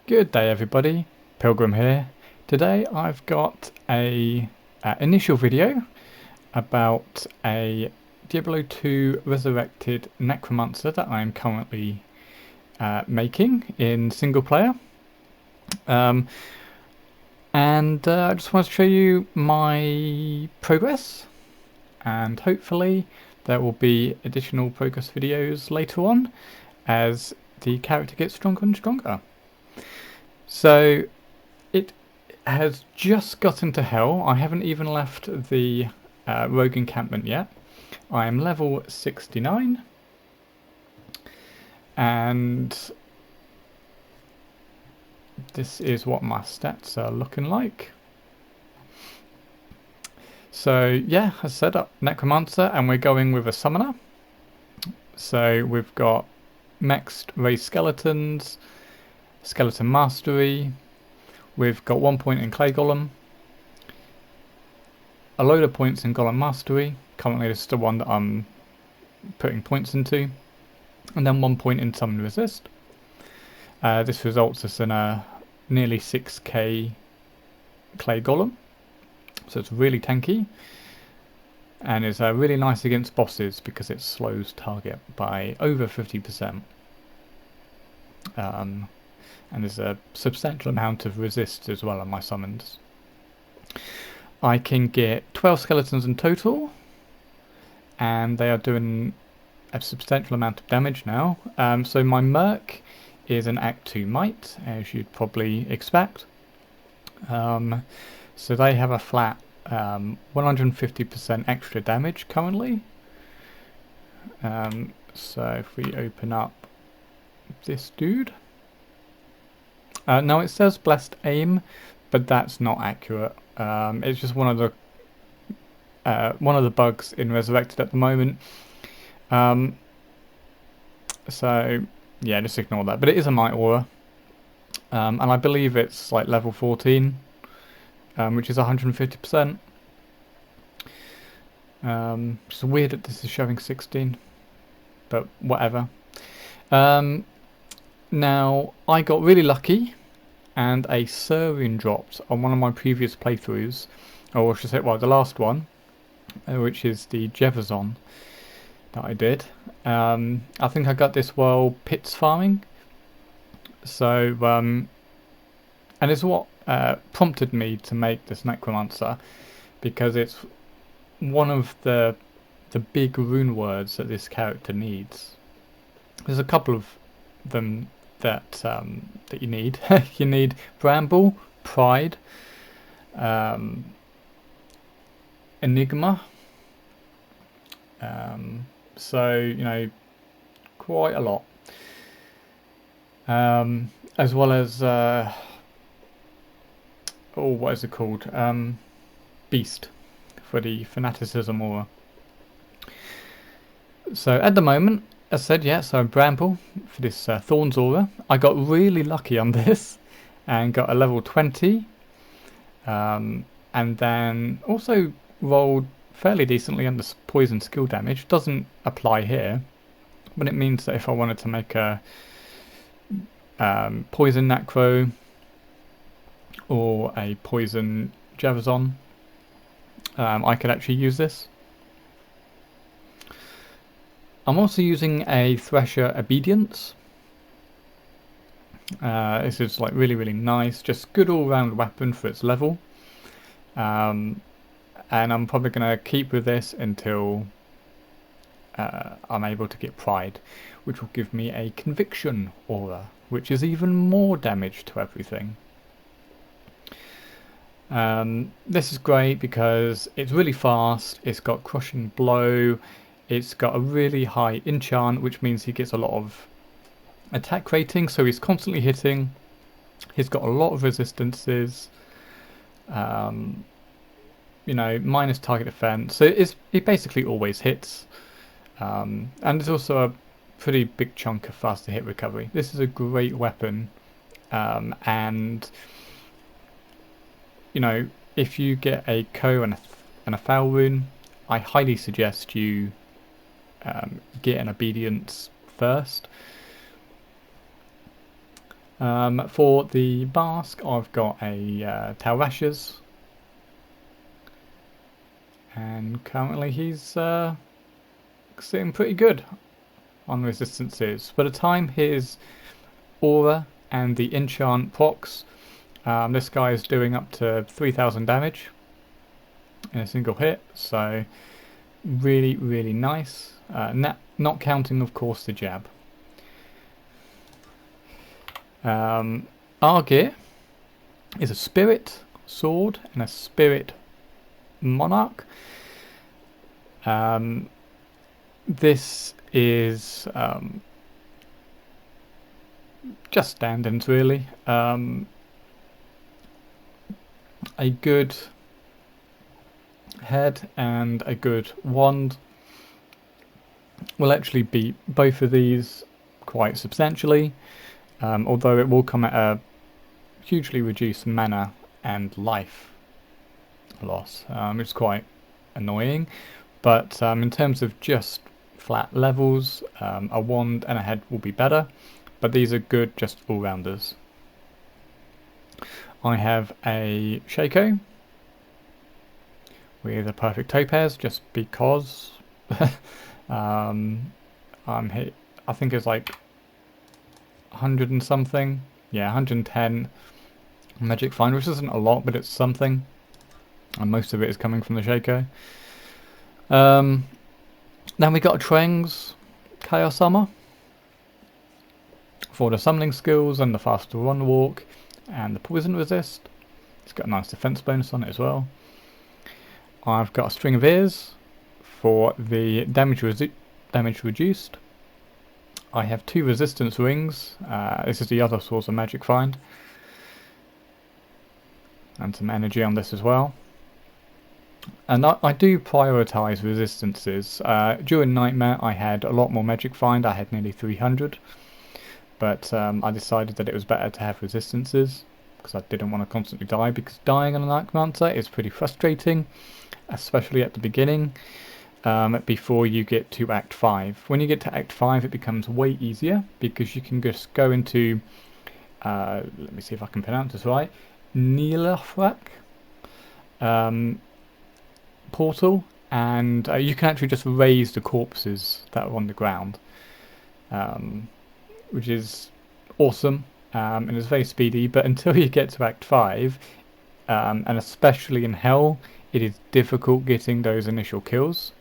Good day everybody, Pilgrim here. Today I've got a initial video about a Diablo 2 Resurrected Necromancer that I'm currently making in single player. I just want to show you my progress, and hopefully there will be additional progress videos later on as the character gets stronger and stronger. So it has just gotten to hell. I haven't even left the rogue encampment yet. I am level 69 and this is what my stats are looking like. So yeah, I set up Necromancer and we're going with a summoner. So we've got mexed raised skeletons, skeleton mastery, we've got 1 point in clay golem, a load of points in golem mastery, currently this is the one that I'm putting points into, and then 1 point in summon resist. This results us in a nearly 6k clay golem, so it's really tanky, and is really nice against bosses because it slows target by over 50%. And there's a substantial amount of resist as well on my summons. I can get 12 skeletons in total, and they are doing a substantial amount of damage now. So my merc is an Act 2 Might, as you'd probably expect. So they have a flat 150% extra damage currently. So if we open up this dude, now it says blessed aim, but that's not accurate. It's just one of the bugs in Resurrected at the moment. So yeah, just ignore that. But it is a Might Aura, and I believe it's like level 14, which is 150%. It's weird that this is showing 16, but whatever. Now I got really lucky, and a Surian dropped on one of my previous playthroughs, or I should say, well, the last one, which is the Jefferson that I did. I think I got this while pits farming. So, and it's what prompted me to make this Necromancer, because it's one of the big rune words that this character needs. There's a couple of them that you need. You need Bramble, Pride, Enigma. So you know, quite a lot. As well as what is it called? Beast for the fanaticism aura. So at the moment, as I said, yeah, so Bramble for this Thorns aura. I got really lucky on this and got a level 20, and then also rolled fairly decently on the poison skill damage. Doesn't apply here, but it means that if I wanted to make a poison Necro or a poison Javazon, I could actually use this. I'm also using a Thresher Obedience. This is like really nice, just good all-round weapon for its level. And I'm probably going to keep with this until I'm able to get Pride, which will give me a Conviction aura, which is even more damage to everything. This is great because it's really fast, it's got Crushing Blow, it's got a really high enchant, which means he gets a lot of attack rating, so he's constantly hitting. He's got a lot of resistances, you know, minus target defense, so it basically always hits. And there's also a pretty big chunk of faster hit recovery. This is a great weapon, and you know, if you get a Ko and a Foul rune, I highly suggest you get an Obedience first. For the Basque, I've got a Taurashas, and currently he's sitting pretty good on resistances. For the time, his aura and the enchant procs, this guy is doing up to 3000 damage in a single hit, so really, really nice. Not counting, of course, the jab. Our gear is a spirit sword and a spirit monarch. This is just stand-ins really. A good head and a good wand will actually beat both of these quite substantially, although it will come at a hugely reduced mana and life loss, which is quite annoying. But in terms of just flat levels, a wand and a head will be better, but these are good just all-rounders. I have a Shaco with a perfect topaz just because. I'm hit, I think it's like 100 and something, yeah, 110 magic find, which isn't a lot, but it's something, and most of it is coming from the Shaco. Then we got a Trengs Chaos Armor for the summoning skills and the faster run walk and the poison resist. It's got a nice defense bonus on it as well. I've got a String of Ears for the damage reduced. I have 2 resistance rings. This is the other source of magic find, and some energy on this as well. And I do prioritize resistances. During Nightmare I had a lot more magic find, I had nearly 300, but I decided that it was better to have resistances because I didn't want to constantly die, because dying on a Necromancer is pretty frustrating, especially at the beginning, before you get to Act 5. When you get to Act 5 it becomes way easier, because you can just go into, let me see if I can pronounce this right, Nilafrak portal, and you can actually just raise the corpses that are on the ground, which is awesome, and it's very speedy. But until you get to Act 5, and especially in Hell, it is difficult getting those initial kills.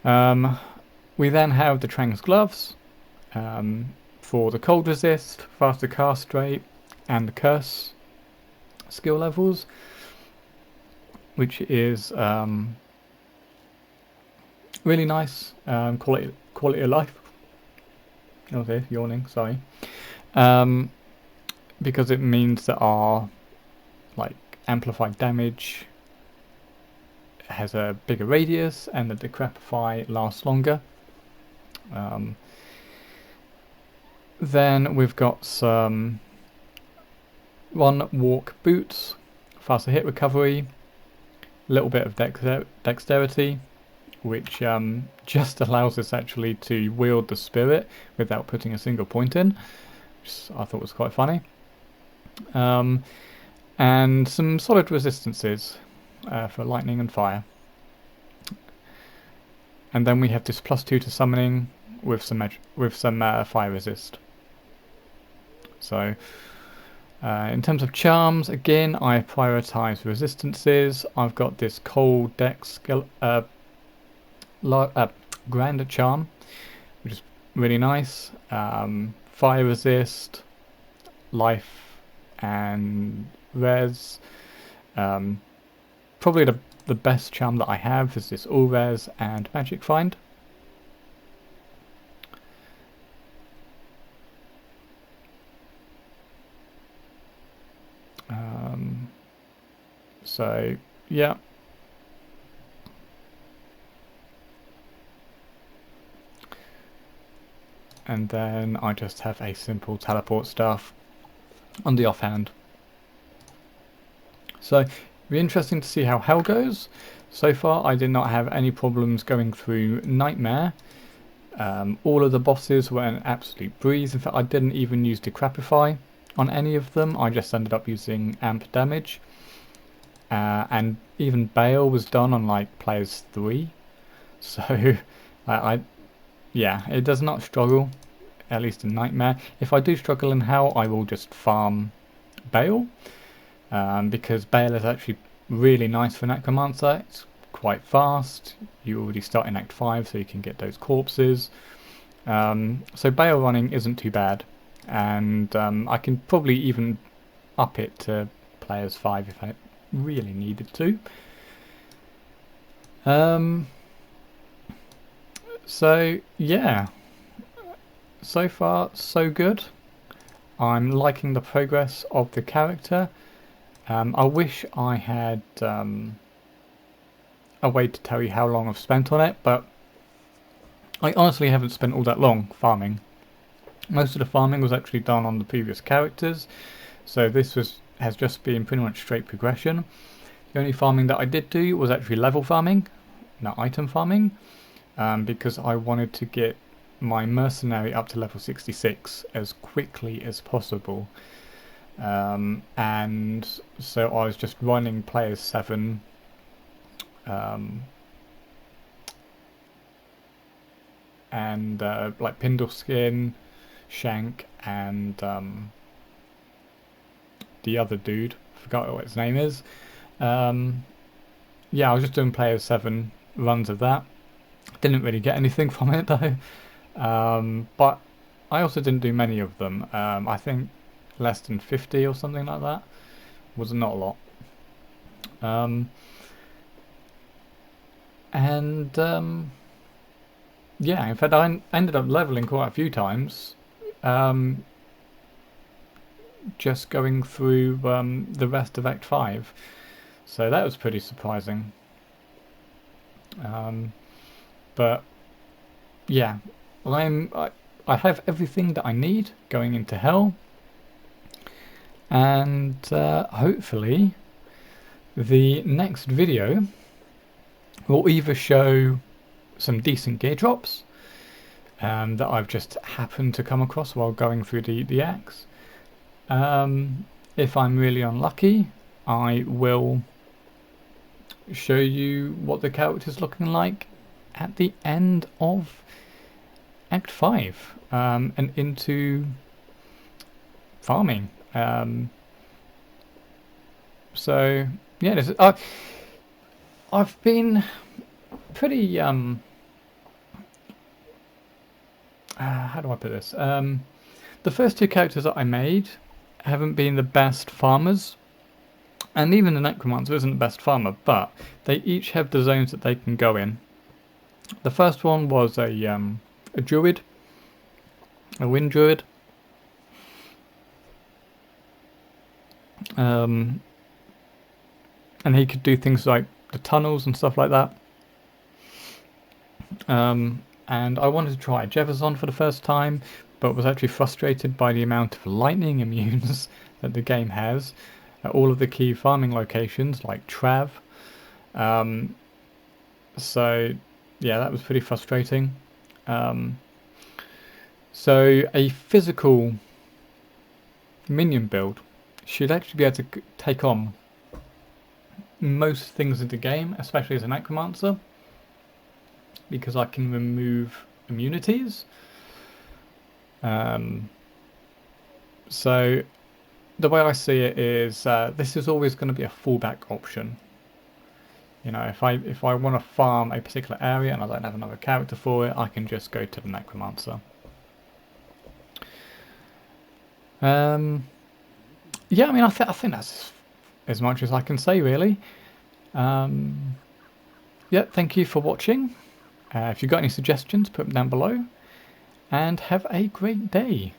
We then have the Trang's Gloves for the cold resist, faster cast rate, and the curse skill levels, which is really nice. Quality of life. Oh dear, yawning, sorry. Because it means that our amplified damage has a bigger radius, and the Decrepify lasts longer. Then we've got some Run Walk boots, faster hit recovery, a little bit of dexterity, which just allows us actually to wield the spirit without putting a single point in, which I thought was quite funny. And some solid resistances for lightning and fire. And then we have this +2 to summoning with some fire resist. So in terms of charms, again, I prioritize resistances. I've got this cold dex Grand Charm, which is really nice. Fire resist, life, and res. Probably the best charm that I have is this all res and magic find. So yeah, and then I just have a simple teleport staff on the offhand. So it'll be interesting to see how Hell goes. So far I did not have any problems going through Nightmare, All of the bosses were an absolute breeze. In fact, I didn't even use Decrepify on any of them. I just ended up using Amp Damage. And even Bale was done on like players 3. So, yeah, it does not struggle, at least in Nightmare. If I do struggle in Hell, I will just farm Bale. Because Bale is actually really nice for Necromancer. It's quite fast. You already start in Act 5, so you can get those corpses. So Bale running isn't too bad, and I can probably even up it to players 5 if I really needed to. So yeah, so far so good. I'm liking the progress of the character. I wish I had a way to tell you how long I've spent on it, but I honestly haven't spent all that long farming. Most of the farming was actually done on the previous characters, so this has just been pretty much straight progression. The only farming that I did do was actually level farming, not item farming, because I wanted to get my mercenary up to level 66 as quickly as possible. And so I was just running players 7 and like Pindleskin, Shank, and the other dude, forgot what his name is. Yeah, I was just doing players 7 runs of that. Didn't really get anything from it though. But I also didn't do many of them. I think less than 50 or something like that. Was not a lot. Yeah, in fact I ended up leveling quite a few times, just going through the rest of Act 5, so that was pretty surprising. But yeah, I have everything that I need going into Hell, and hopefully the next video will either show some decent gear drops that I've just happened to come across while going through the acts. If I'm really unlucky, I will show you what the character's looking like at the end of Act 5 and into farming. So yeah, I've been pretty how do I put this? The first 2 characters that I made haven't been the best farmers, and even the Necromancer isn't the best farmer, but they each have the zones that they can go in. The first one was a druid, a wind druid. And he could do things like the tunnels and stuff like that. And I wanted to try Jefferson for the first time, but was actually frustrated by the amount of lightning immunes that the game has at all of the key farming locations, like Trav. So yeah, that was pretty frustrating. So a physical minion build should actually be able to take on most things in the game, especially as a Necromancer, because I can remove immunities. So the way I see it is this is always going to be a fallback option. You know, if I want to farm a particular area and I don't have another character for it, I can just go to the Necromancer. Yeah, I mean, I think that's as much as I can say, really. Yeah, thank you for watching. If you've got any suggestions, put them down below. And have a great day.